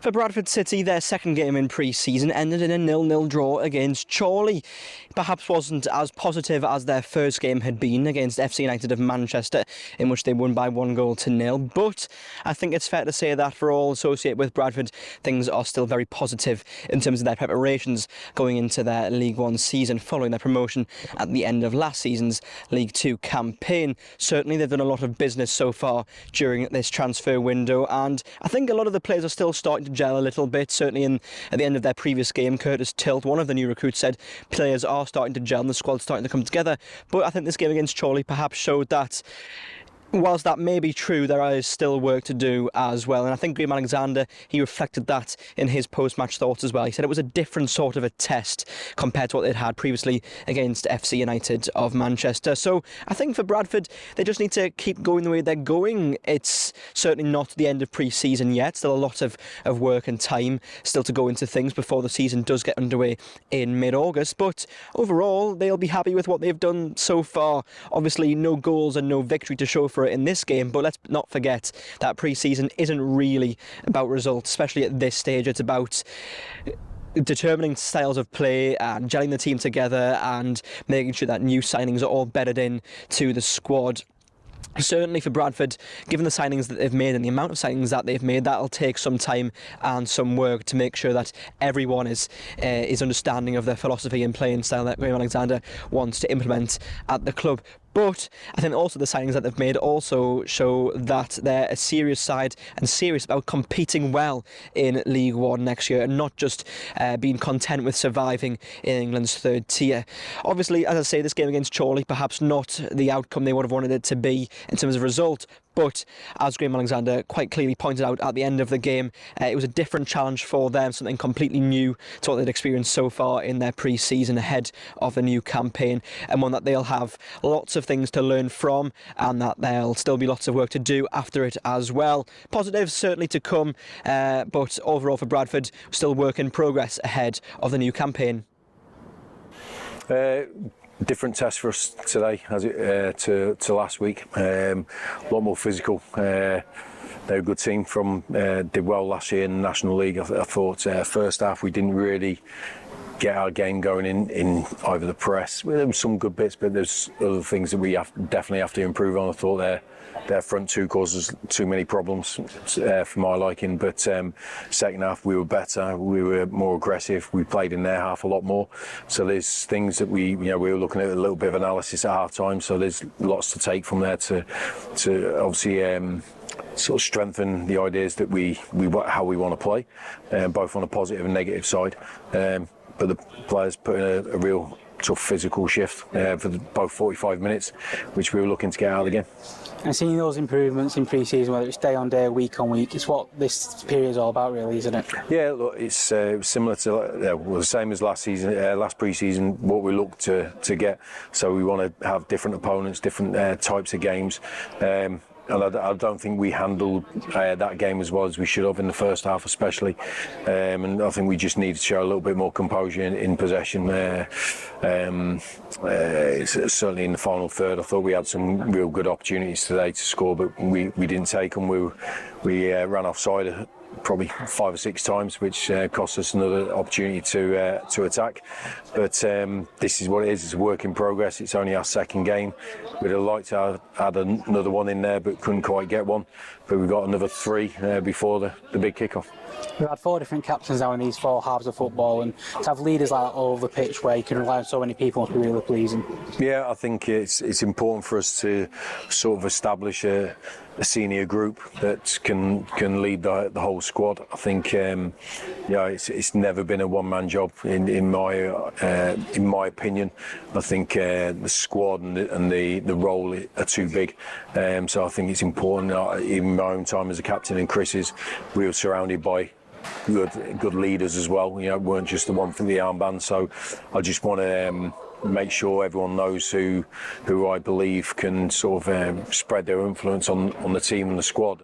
For Bradford City, their second game in pre-season ended in a 0-0 draw against Chorley. Perhaps wasn't as positive as their first game had been against FC United of Manchester, in which they won by 1-0, but I think it's fair to say that for all associated with Bradford, things are still very positive in terms of their preparations going into their League One season following their promotion at the end of last season's League Two campaign. Certainly they've done a lot of business so far during this transfer window, and I think a lot of the players are still starting to gel a little bit. Certainly at the end of their previous game, Curtis Tilt, one of the new recruits, said players are starting to gel and the squad's starting to come together. But I think this game against Chorley perhaps showed that whilst that may be true, there is still work to do as well. And I think Graham Alexander, he reflected that in his post-match thoughts as well. He said it was a different sort of a test compared to what they'd had previously against FC United of Manchester. So I think for Bradford, they just need to keep going the way they're going. It's certainly not the end of pre-season yet. Still a lot of work and time still to go into things before the season does get underway in mid-August. But overall, they'll be happy with what they've done so far. Obviously, no goals and no victory to show for it in this game, but let's not forget that pre-season isn't really about results, especially at this stage. It's about determining styles of play and gelling the team together and making sure that new signings are all bedded in to the squad. Certainly for Bradford, given the signings that they've made and the amount of signings that they've made, that'll take some time and some work to make sure that everyone is understanding of their philosophy and playing style that Graham Alexander wants to implement at the club. But I think also the signings that they've made also show that they're a serious side and serious about competing well in League One next year and not just being content with surviving in England's third tier. Obviously, as I say, this game against Chorley, perhaps not the outcome they would have wanted it to be in terms of result. But as Graham Alexander quite clearly pointed out at the end of the game, it was a different challenge for them, something completely new to what they'd experienced so far in their pre-season ahead of the new campaign, and one that they'll have lots of things to learn from and that there'll still be lots of work to do after it as well. Positives certainly to come, but overall for Bradford, still work in progress ahead of the new campaign. Different test for us today as to last week. A lot more physical. They're a good team did well last year in the National League. I thought first half we didn't really get our game going in over the press. There were some good bits, but there's other things that we definitely have to improve on. I thought their front two causes too many problems for my liking, but second half we were better, we were more aggressive, we played in their half a lot more. So there's things that we were looking at a little bit of analysis at half time, so there's lots to take from there to obviously sort of strengthen the ideas that how we want to play, both on a positive and negative side. But the players put in a real sort of physical shift for both 45 minutes, which we were looking to get out of the game. And seeing those improvements in pre-season, whether it's day on day, week on week, it's what this period is all about, really, isn't it? Yeah, look, it's similar to the same as last season, last pre-season. What we look to get, so we want to have different opponents, different types of games. And I don't think we handled that game as well as we should have in the first half, especially. And I think we just need to show a little bit more composure in possession. Certainly in the final third, I thought we had some real good opportunities today to score, but we didn't take them. We ran offside probably 5 or 6 times, which cost us another opportunity to attack. But this is what it is. It's a work in progress. It's only our second game. We'd have liked to add another one in there, but couldn't quite get one. But we've got another 3 before the big kickoff. We've had 4 different captains now in these 4 halves of football, and to have leaders like that all over the pitch where you can rely on so many people must be really pleasing. Yeah, I think it's important for us to sort of establish a senior group that can lead the whole squad. I think it's never been a one-man job in my opinion. I think the squad and the role are too big. So I think it's important. In my own time as a captain and Chris's, we were surrounded by good leaders as well. Weren't just the one from the armband. So I just want to make sure everyone knows who I believe can sort of spread their influence on the team and the squad.